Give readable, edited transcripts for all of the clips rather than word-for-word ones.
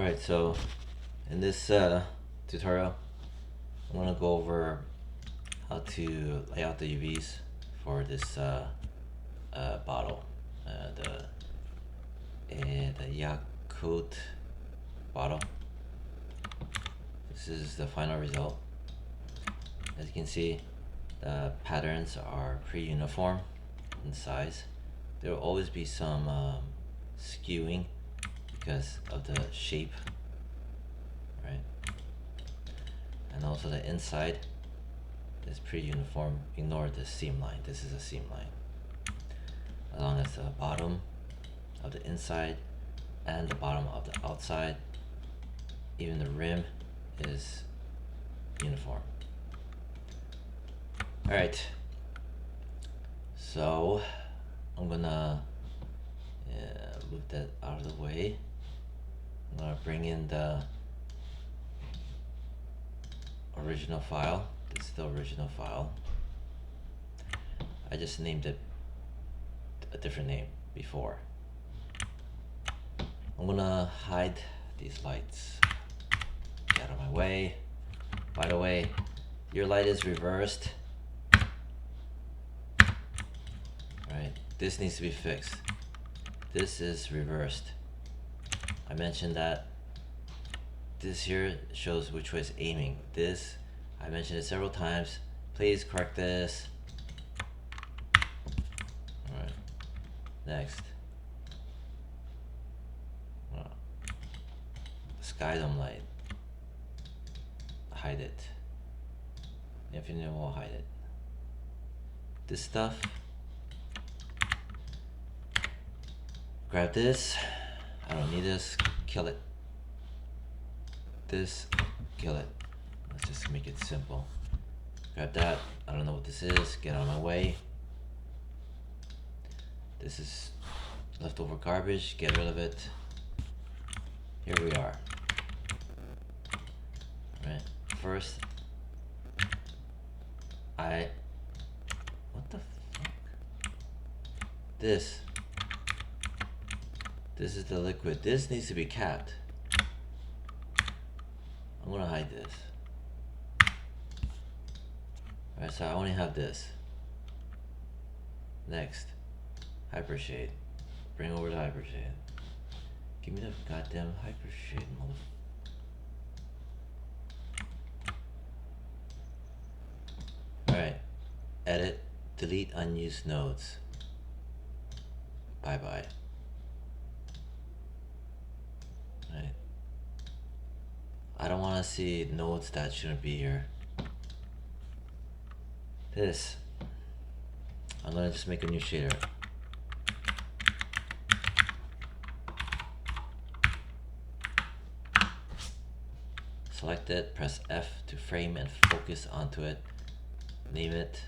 Alright, so in this tutorial, I'm going to go over how to lay out the UVs for this bottle, the Yakult bottle. This is the final result. As you can see, the patterns are pretty uniform in size. There will always be some skewing because of the shape, right? And also the inside is pretty uniform. Ignore the seam line. This is a seam line. Along as the bottom of the inside and the bottom of the outside, even the rim is uniform. Alright, so I'm gonna move that out of the way. I'm gonna bring in the original file. This is the original file. I just named it a different name before. I'm gonna hide these lights. Get out of my way. By the way, your light is reversed. Right? This needs to be fixed. This is reversed. I mentioned that this here shows which way is aiming. This, I mentioned it several times. Please correct this. Alright. Next. Sky dome light. Hide it. Infinite wall, hide it. This stuff. Grab this. I don't need this. Kill it. This. Kill it. Let's just make it simple. Grab that. I don't know what this is. Get out of my way. This is leftover garbage. Get rid of it. Here we are. Right. First, what the fuck? This is the liquid. This needs to be capped. I'm gonna hide this. Alright, so I only have this. Next, hypershade. Bring over the hypershade. Give me the goddamn hypershade, mother. Alright, edit, delete unused nodes. Bye bye. Right. I don't want to see nodes that shouldn't be here. This, I'm gonna just make a new shader. Select it, press F to frame and focus onto it. Name it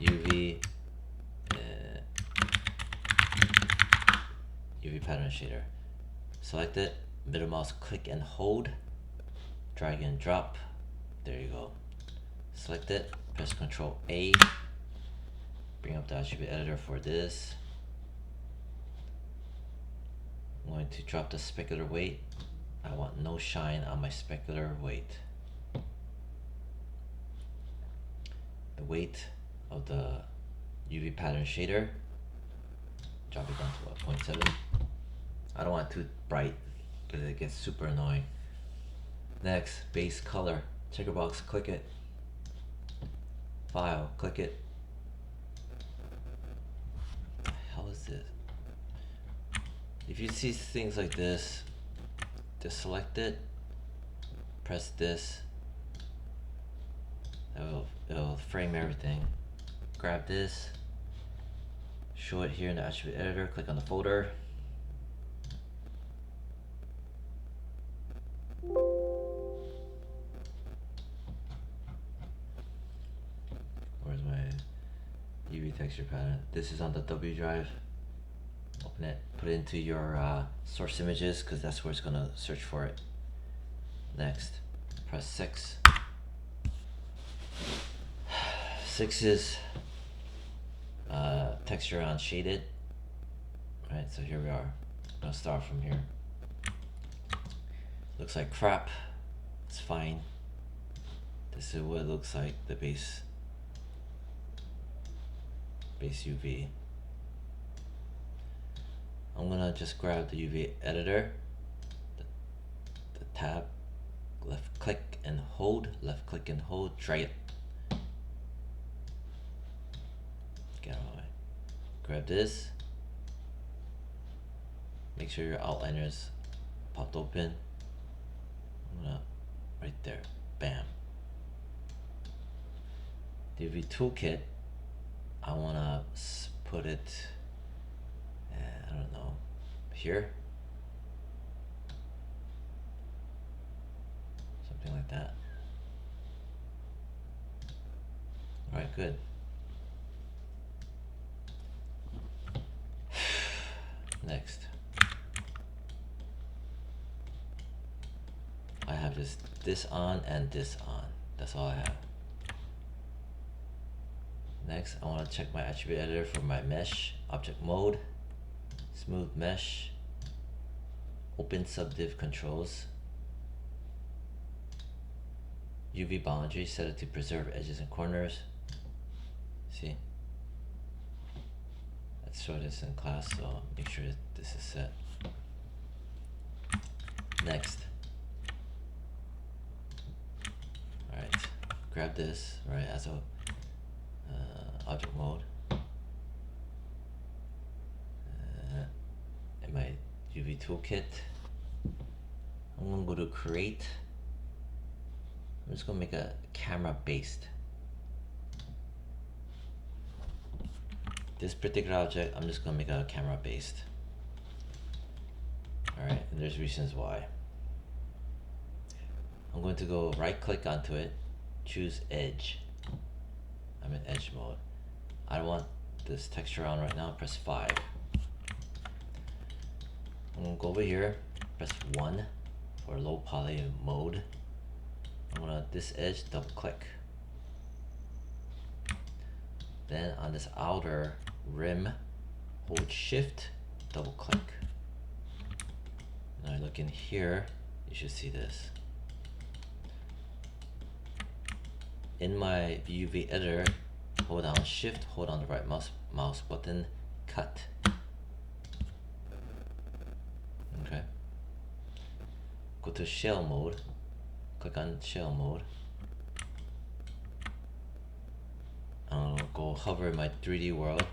UV pattern shader. Select it, middle mouse click and hold, drag and drop. There you go. Select it, press Ctrl A, bring up the attribute editor for this. I'm going to drop the specular weight. I want no shine on my specular weight. The weight of the UV pattern shader, drop it down to what, 0.7. I don't want it too bright because it gets super annoying. Next, base color, checker box, click it. File, click it. What the hell is this? If you see things like this, just select it, press this. It'll frame everything. Grab this, show it here in the attribute editor, click on the folder. Where's my UV texture pattern? This is on the W drive. Open it, put it into your source images because that's where it's gonna search for it. Next, press 6. 6 is texture on shaded. Right, so here we are. I'm gonna start from here. Looks like crap. It's fine. This is what it looks like, the base UV. I'm gonna just grab the UV editor, the tab, left click and hold, drag it. Get out of the way. Grab this. Make sure your outliner is popped open. I'm gonna, right there, bam. The UV toolkit, I wanna put it, I don't know, here. Something like that. Alright, good. Next. I have this on and this on. That's all I have. Next, I want to check my attribute editor for my mesh, object mode, smooth mesh, open subdiv controls, UV boundary, set it to preserve edges and corners. See? Let's show this in class, so make sure that this is set. Next. Alright, grab this, right, as a object mode. In my UV toolkit, I'm gonna go to create. I'm just gonna make a camera based. This particular object, I'm just gonna make a camera based. Alright, and there's reasons why. I'm going to go right click onto it, choose edge. I'm in edge mode. I don't want this texture on right now, press 5. I'm gonna go over here, press 1 for low poly mode. I'm gonna, this edge, double click. Then on this outer rim, hold shift, double click. Now I look in here, you should see this. In my UV editor, hold down shift, hold on the right mouse button, cut. Okay. Go to shell mode, click on shell mode. I'll go hover in my 3D world.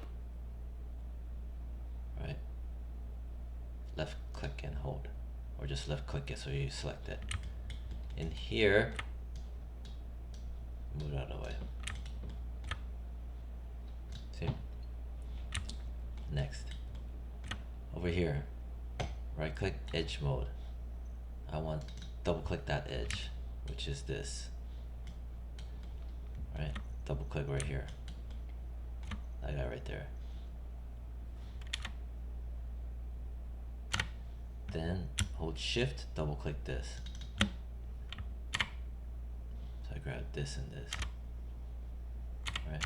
Right. Left click and hold. Or just left click it so you select it. In here, move it out of the way. See? Next. Over here, right click edge mode. I want double click that edge, which is this. Right? Double click right here. That guy right there. Then hold shift, double click this. So I grab this and this. Right?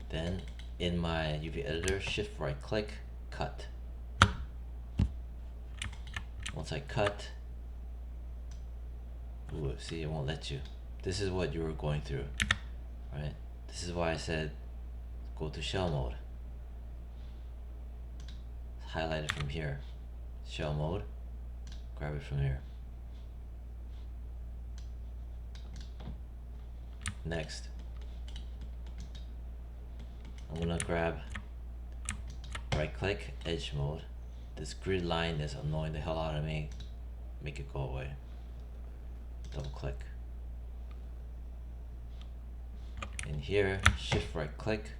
Then in my UV editor, shift right click, cut. Once I cut, ooh, see, it won't let you. This is what you were going through, right? This is why I said go to shell mode. Highlight it from here. Shell mode, grab it from here. Next, I'm gonna grab right click, edge mode. This grid line is annoying the hell out of me. Make it go away. Double click. In here, shift right click,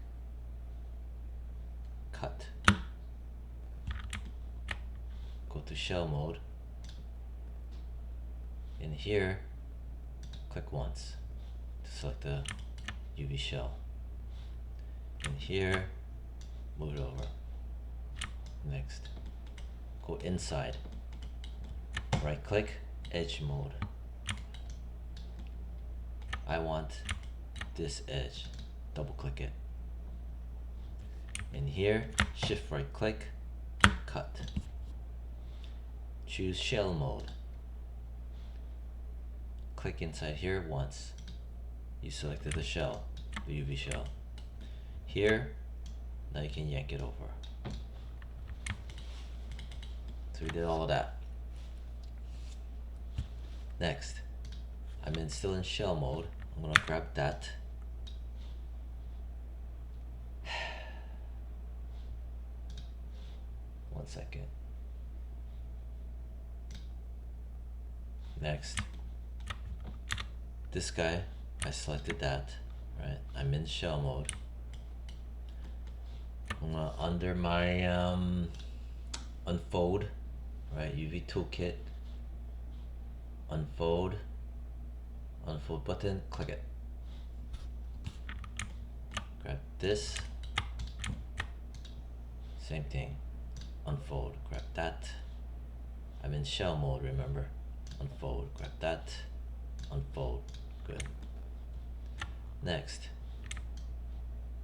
cut. Go to shell mode. In here, click once to select the UV shell. In here, move it over. Next, go inside. Right click, edge mode. I want this edge, double click it. In here, shift right click, cut. choose shell mode. Click inside here once. You selected the shell, the UV shell. Here, now you can yank it over. So we did all of that. Next, I'm still in shell mode. I'm gonna grab that. One second. Next, this guy, I selected that, right? I'm in shell mode. I'm gonna, under my unfold, right? UV toolkit, unfold button, click it. Grab this, same thing, unfold, grab that. I'm in shell mode, remember? Unfold, grab that, unfold, good. Next,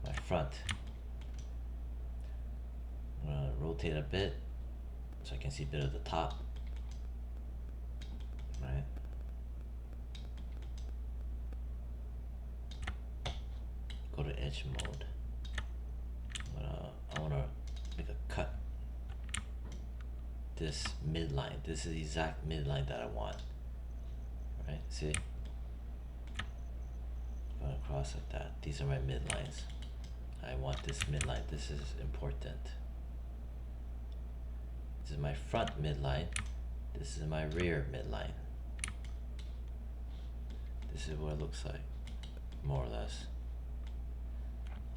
my front. I'm gonna rotate a bit so I can see a bit of the top, right? Go to edge mode. I wanna make a cut. This midline, this is the exact midline that I want, right? See? Going across like that. These are my midlines. I want this midline. This is important. This is my front midline. This is my rear midline. This is what it looks like, more or less.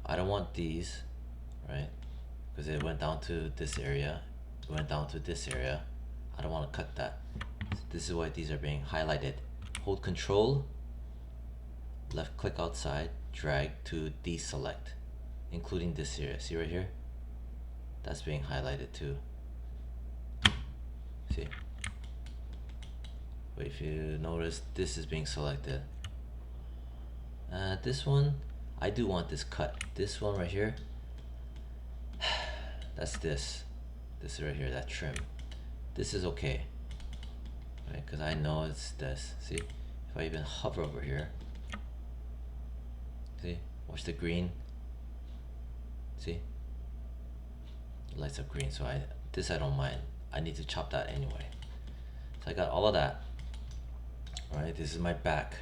I don't want these, right? Because it went down to this area. It went down to this area. I don't want to cut that. This is why these are being highlighted. Hold Control, left click outside, drag to deselect, including this area. See right here? That's being highlighted too. See? But if you notice, this is being selected. This one, I do want this cut. This one right here, that's this. This right here, that trim. This is okay, right? Because I know it's this. See? If I even hover over here, see? Watch the green. See? It lights up green. So this I don't mind. I need to chop that anyway. So I got all of that. All right, this is my back.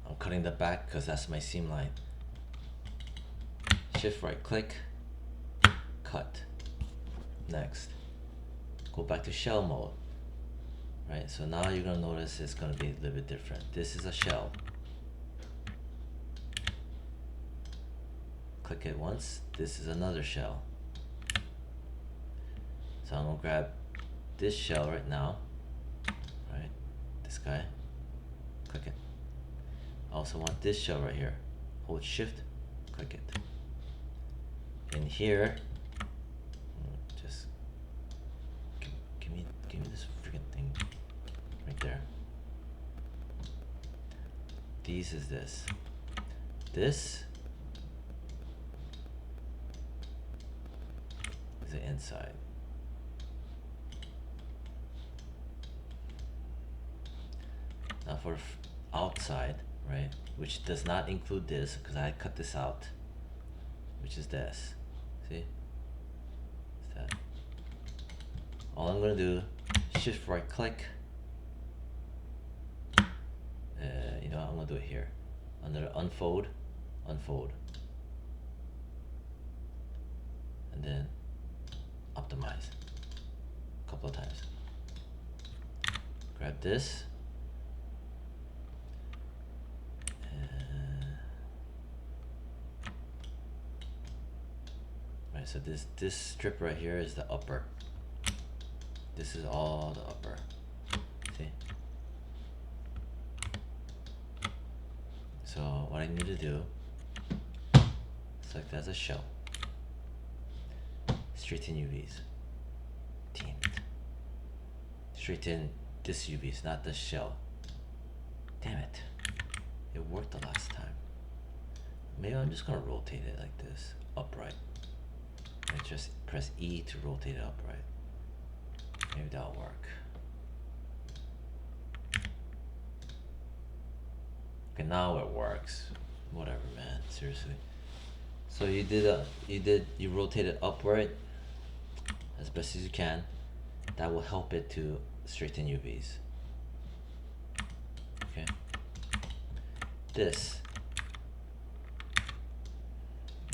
I'm cutting the back because that's my seam line. Shift right click, cut. Next, go back to shell mode. Right, so now you're gonna notice it's gonna be a little bit different. This is a shell. Click it once. This is another shell. So I'm gonna grab this shell right now. Right, this guy. Click it. I also want this shell right here. Hold Shift, click it. In here, just give me this freaking thing right there. This is this. This is the inside. Now for outside, right, which does not include this because I cut this out, which is this. See? It's that. All I'm gonna do, Shift right click. You know, I'm gonna do it here. Under the unfold, unfold. And then optimize. A couple of times. Grab this. Right, so this strip right here is the upper. This is all the upper. See? So what I need to do, select as a shell. Straighten UVs. Damn it. Straighten this UVs, not the shell. Damn it. It worked the last time. Maybe I'm just gonna rotate it like this, upright. And just press E to rotate it upright. Maybe that'll work. Okay, now it works. Whatever, man. Seriously. So you rotate it upward as best as you can. That will help it to straighten UVs. Okay. This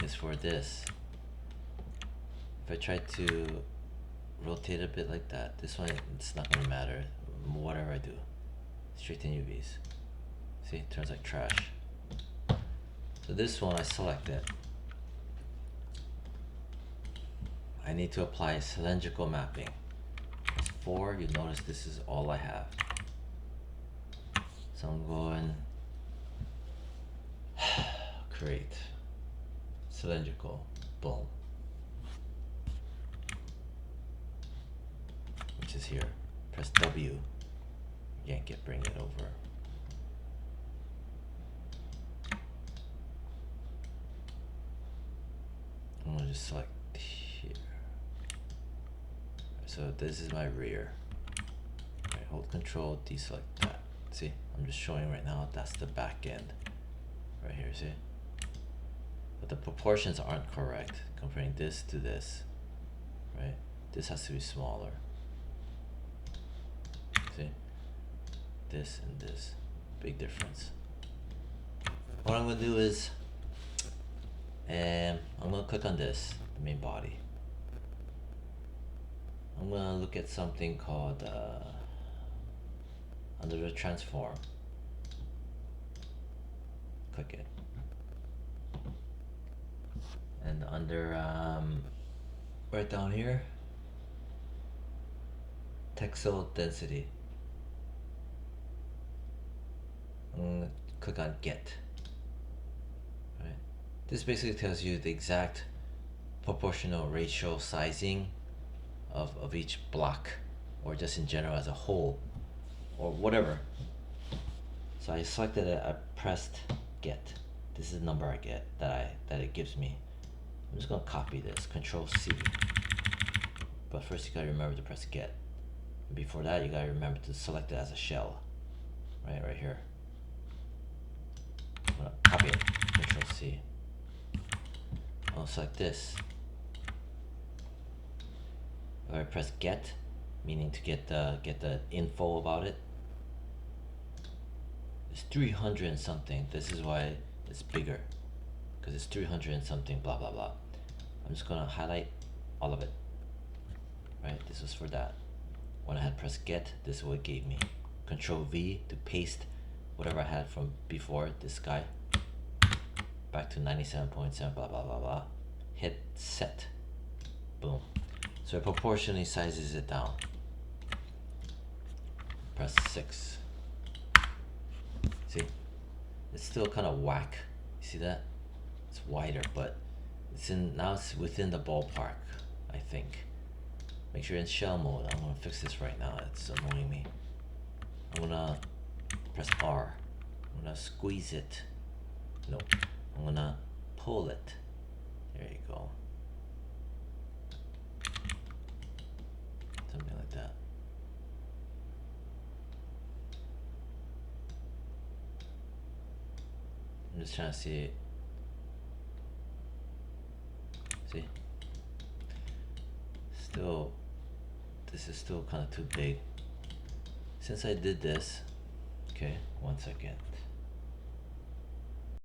is for this. If I try to rotate a bit like that, this one, it's not gonna matter. Whatever I do, straighten UVs. See, it turns like trash. So this one I select it. I need to apply cylindrical mapping. It's 4, you notice this is all I have. So I'm going create cylindrical, boom. Which is here. Press W, yank it, bring it over. I'm gonna just select here. So this is my rear. Right, hold Control, deselect that. See, I'm just showing right now that's the back end. Right here, see? But the proportions aren't correct. Comparing this to this, right? This has to be smaller. See? This and this, big difference. What I'm gonna do is, I'm gonna click on this, the main body. I'm gonna look at something called under the transform. Click it. And under right down here, textile density. I'm gonna click on get. Right. This basically tells you the exact proportional ratio sizing of each block, or just in general as a whole, or whatever. So I selected it, I pressed get. This is the number I get that it gives me. I'm just gonna copy this, Control C. But first you gotta remember to press get. And before that you gotta remember to select it as a shell. Right here. I'm gonna copy it, Control C. I'll select this. I press get, meaning to get the info about it. It's 300 and something. This is why it's bigger, because it's 300 and something, blah blah blah. I'm just gonna highlight all of it. Right, this was for that. When I had pressed get, this is what it gave me. Control V to paste whatever I had from before, this guy, back to 97.7, blah blah blah blah. Hit set, boom. So it proportionally sizes it down. Press 6. See, it's still kind of whack. You see that? It's wider, but now it's within the ballpark, I think. Make sure in shell mode. I'm gonna fix this right now. It's annoying me. I'm gonna press R. I'm gonna squeeze it. No, I'm gonna pull it. There you go. Something like that. I'm just trying to see. See? Still, this is still kind of too big. Since I did this, okay, 1 second.